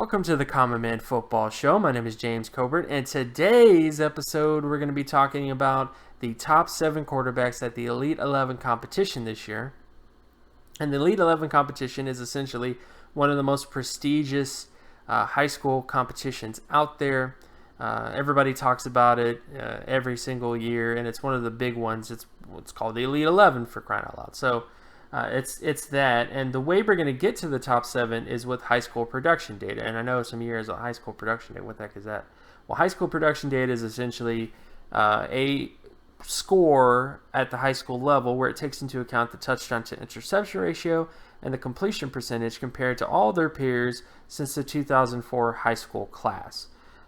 Welcome to the Common Man Football Show. My name is James Cobern, and today's episode we're going to be talking about the top 7 quarterbacks at the Elite 11 competition this year. And the Elite 11 competition is essentially one of the most prestigious high school competitions out there. Everybody talks about it every single year, and it's one of the big ones. It's called the Elite 11 for crying out loud. So it's that, and the way we're going to get to the top 7 is with high school production data. And I know some years high school production data. What the heck is that? Well, high school production data is essentially a score at the high school level where it takes into account the touchdown to interception ratio and the completion percentage compared to all their peers since the 2004 high school class.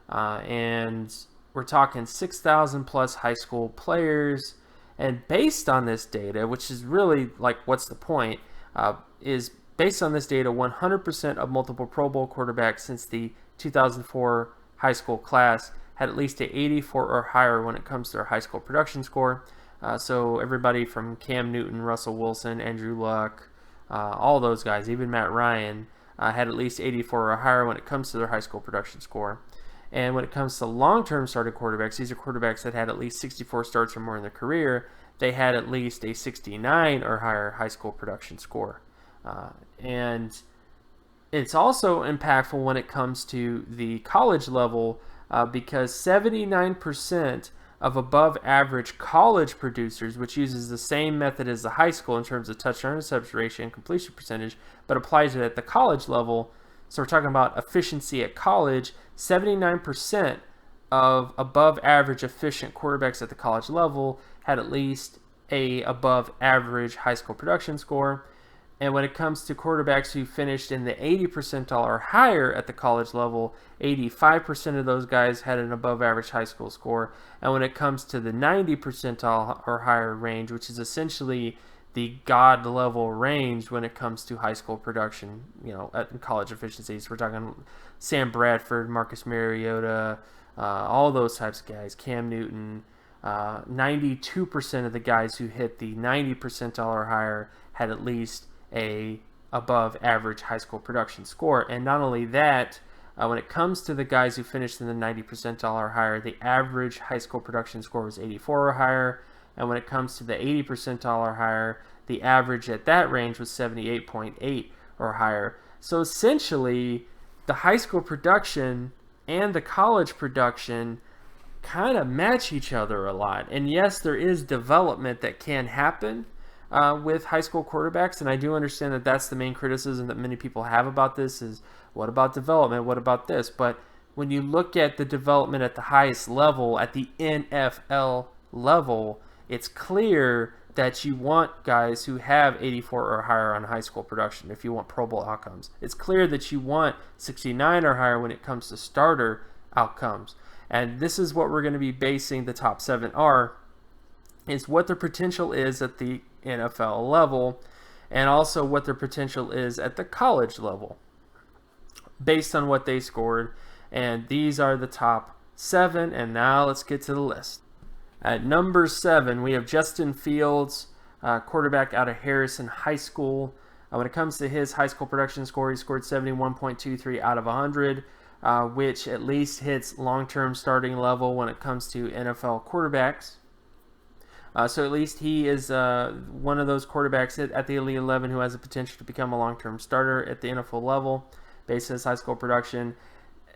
And we're talking 6,000 plus high school players. And based on this data, which is really like, what's the point, is based on this data, 100% of multiple Pro Bowl quarterbacks since the 2004 high school class had at least an 84 or higher when it comes to their high school production score. So everybody from Cam Newton, Russell Wilson, Andrew Luck, all those guys, even Matt Ryan, had at least 84 or higher when it comes to their high school production score. And when it comes to long-term starting quarterbacks, these are quarterbacks that had at least 64 starts or more in their career. They had at least a 69 or higher high school production score. And it's also impactful when it comes to the college level because 79% of above average college producers, which uses the same method as the high school in terms of touchdown interception ratio and completion percentage, but applies it at the college level. So we're talking about efficiency at college. 79% of above average efficient quarterbacks at the college level had at least a above average high school production score. And when it comes to quarterbacks who finished in the 80 percentile or higher at the college level, 85% of those guys had an above average high school score. And when it comes to the 90 percentile or higher range, which is essentially the God level range when it comes to high school production, at college efficiencies. We're talking Sam Bradford, Marcus Mariota, all those types of guys, Cam Newton. 92% of the guys who hit the 90 percentile or higher had at least a above average high school production score. And not only that, when it comes to the guys who finished in the 90 percentile or higher, the average high school production score was 84 or higher. And when it comes to the 80 percentile or higher, the average at that range was 78.8 or higher. So essentially, the high school production and the college production kind of match each other a lot. And yes, there is development that can happen with high school quarterbacks. And I do understand that that's the main criticism that many people have about this is, what about development? What about this? But when you look at the development at the highest level, at the NFL level, it's clear that you want guys who have 84 or higher on high school production if you want Pro Bowl outcomes. It's clear that you want 69 or higher when it comes to starter outcomes. And this is what we're going to be basing the top 7 are, is what their potential is at the NFL level and also what their potential is at the college level based on what they scored. And these are the top 7, and now let's get to the list. At number 7, we have Justin Fields, quarterback out of Harrison High School. When it comes to his high school production score, he scored 71.23 out of 100, which at least hits long-term starting level when it comes to NFL quarterbacks. So at least he is one of those quarterbacks at the Elite 11 who has the potential to become a long-term starter at the NFL level based on his high school production.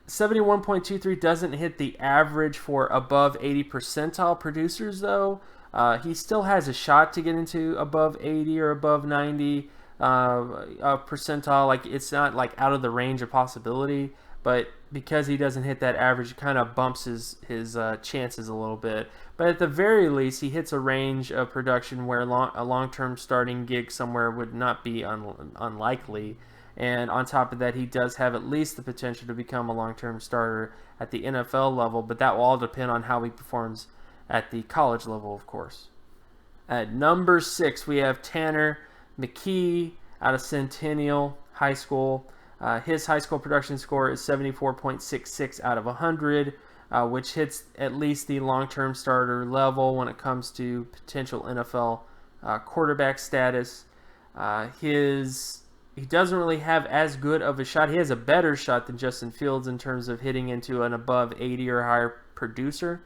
71.23 doesn't hit the average for above 80 percentile producers, though. He still has a shot to get into above 80 or above 90 percentile. Like, it's not like out of the range of possibility, but because he doesn't hit that average, it kind of bumps his chances a little bit. But at the very least, he hits a range of production where a long-term starting gig somewhere would not be unlikely. And on top of that, he does have at least the potential to become a long-term starter at the NFL level, but that will all depend on how he performs at the college level, of course. At number 6, we have Tanner McKee out of Centennial High School. His high school production score is 74.66 out of 100, which hits at least the long-term starter level when it comes to potential NFL quarterback status. His he doesn't really have as good of a shot. He has a better shot than Justin Fields in terms of hitting into an above 80 or higher producer.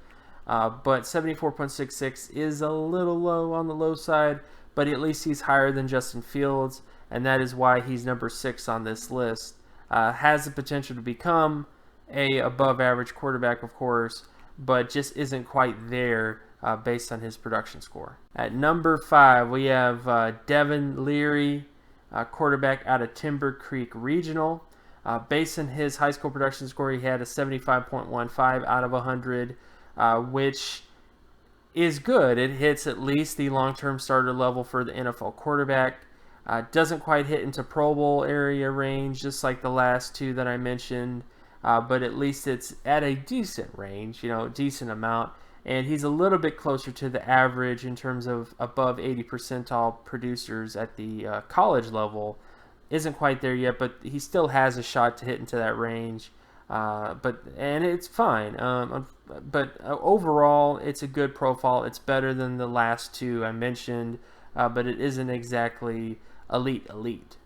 But 74.66 is a little low on the low side, but at least he's higher than Justin Fields, and that is why he's number 6 on this list. Has the potential to become a above average quarterback, of course, but just isn't quite there based on his production score. At number 5, we have Devin Leary, quarterback out of Timber Creek Regional. Based on his high school production score, he had a 75.15 out of 100, which is good. It hits at least the long-term starter level for the NFL quarterback. Doesn't quite hit into Pro Bowl area range, just like the last two that I mentioned, but at least it's at a decent range, decent amount. And he's a little bit closer to the average in terms of above 80 percentile producers at the college level. Isn't quite there yet, but he still has a shot to hit into that range. And it's fine. But overall, it's a good profile. It's better than the last two I mentioned, but it isn't exactly elite.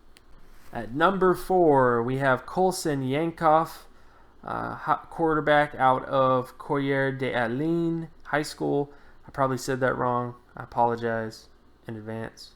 At number 4, we have Colson Yankoff, quarterback out of Coyer d'Alene High School. I probably said that wrong. I apologize in advance.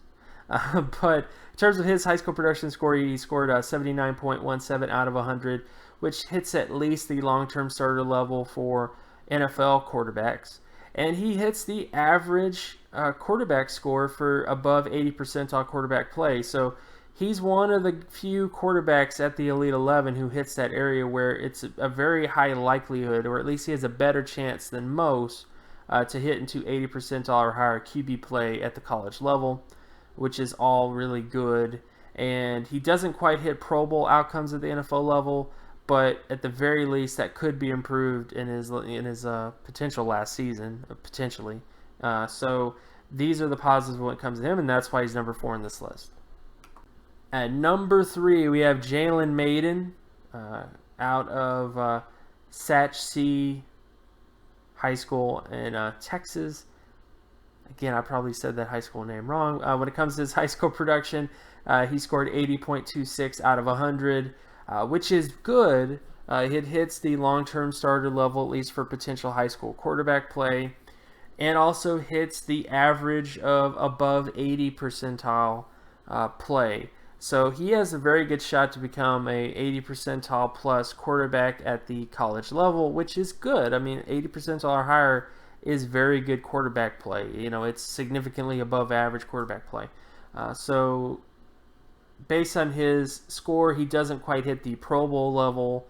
But in terms of his high school production score, he scored a 79.17 out of 100, which hits at least the long-term starter level for NFL quarterbacks. And he hits the average quarterback score for above 80 percentile quarterback play. So he's one of the few quarterbacks at the Elite 11 who hits that area where it's a very high likelihood, or at least he has a better chance than most, to hit into 80 percentile or higher QB play at the college level, which is all really good. And he doesn't quite hit Pro Bowl outcomes at the NFL level, but at the very least that could be improved in his potential last season, potentially. So these are the positives when it comes to him, and that's why he's number 4 on this list. At number 3, we have Jalen Maiden, out of Satch High School in Texas. Again, I probably said that high school name wrong. When it comes to his high school production, he scored 80.26 out of 100, which is good. It hits the long-term starter level, at least for potential high school quarterback play, and also hits the average of above 80 percentile play. So he has a very good shot to become a 80 percentile plus quarterback at the college level, which is good. I mean, 80 percentile or higher is very good quarterback play. It's significantly above average quarterback play. So based on his score, he doesn't quite hit the Pro Bowl level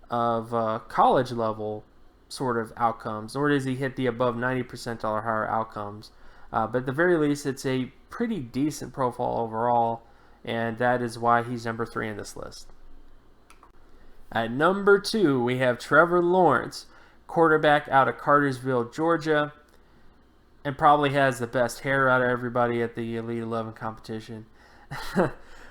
of college level sort of outcomes, nor does he hit the above 90 percentile or higher outcomes. But at the very least, it's a pretty decent profile overall, and that is why he's number 3 on this list. At number 2, we have Trevor Lawrence, quarterback out of Cartersville, Georgia, and probably has the best hair out of everybody at the Elite 11 competition.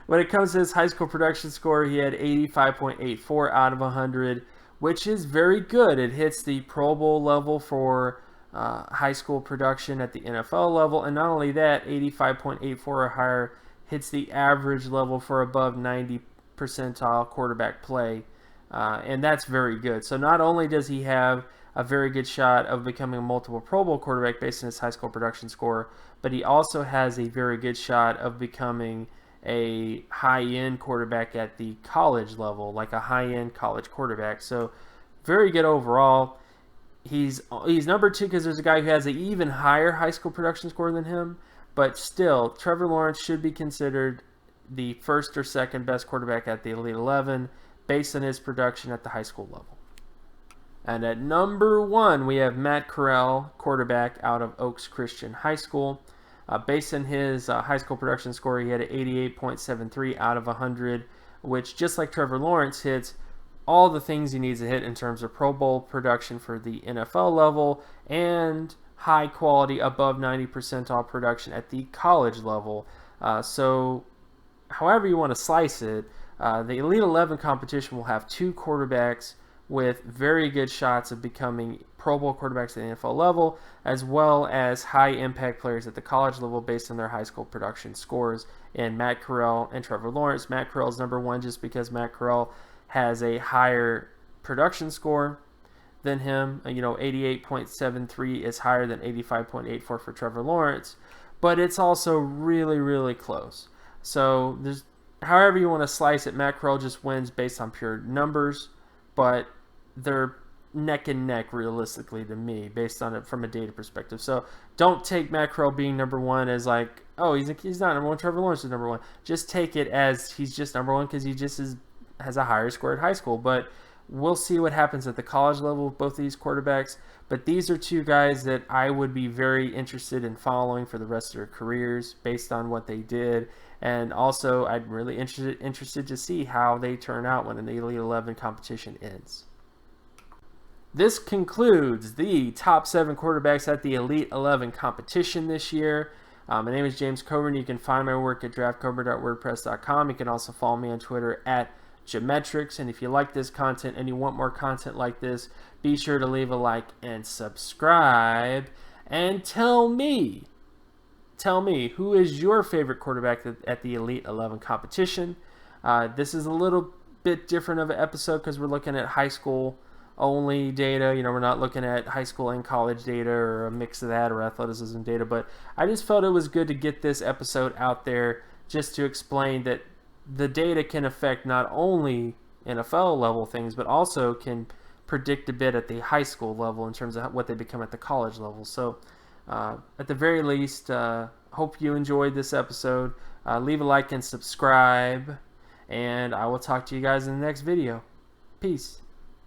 When it comes to his high school production score, he had 85.84 out of 100, which is very good. It hits the Pro Bowl level for high school production at the NFL level, and not only that, 85.84 or higher hits the average level for above 90 percentile quarterback play, and that's very good. So not only does he have a very good shot of becoming a multiple Pro Bowl quarterback based on his high school production score, but he also has a very good shot of becoming a high-end quarterback at the college level, like a high-end college quarterback. So very good overall. He's number 2 because there's a guy who has an even higher high school production score than him, but still, Trevor Lawrence should be considered the first or second best quarterback at the Elite 11 based on his production at the high school level. And at number 1, we have Matt Corral, quarterback out of Oaks Christian High School. Based on his high school production score, he had an 88.73 out of 100, which, just like Trevor Lawrence, hits all the things he needs to hit in terms of Pro Bowl production for the NFL level and high quality above 90 percentile production at the college level. So however you want to slice it, the Elite 11 competition will have 2 quarterbacks with very good shots of becoming Pro Bowl quarterbacks at the NFL level, as well as high impact players at the college level based on their high school production scores in Matt Corral and Trevor Lawrence. Matt Corral is number one just because Matt Corral has a higher production score than him. 88.73 is higher than 85.84 for Trevor Lawrence, but it's also really, really close. So there's, however you want to slice it, Matt Corral just wins based on pure numbers, but they're neck and neck realistically to me based on it from a data perspective. So don't take Matt Corral being number one as like, oh, he's not number one, Trevor Lawrence is number one. Just take it as he's just number one because he just has a higher score at high school. But we'll see what happens at the college level with both of these quarterbacks. But these are two guys that I would be very interested in following for the rest of their careers based on what they did. And also, I'm really interested to see how they turn out when the Elite 11 competition ends. This concludes the top 7 quarterbacks at the Elite 11 competition this year. My name is James Cobern. You can find my work at draftcoburn.wordpress.com. You can also follow me on Twitter at Geometrics. And if you like this content and you want more content like this, be sure to leave a like and subscribe. And tell me, who is your favorite quarterback at the Elite 11 competition? This is a little bit different of an episode because we're looking at high school only data. We're not looking at high school and college data or a mix of that or athleticism data. But I just felt it was good to get this episode out there just to explain that the data can affect not only NFL level things, but also can predict a bit at the high school level in terms of what they become at the college level. So at the very least, hope you enjoyed this episode. Leave a like and subscribe, and I will talk to you guys in the next video. Peace.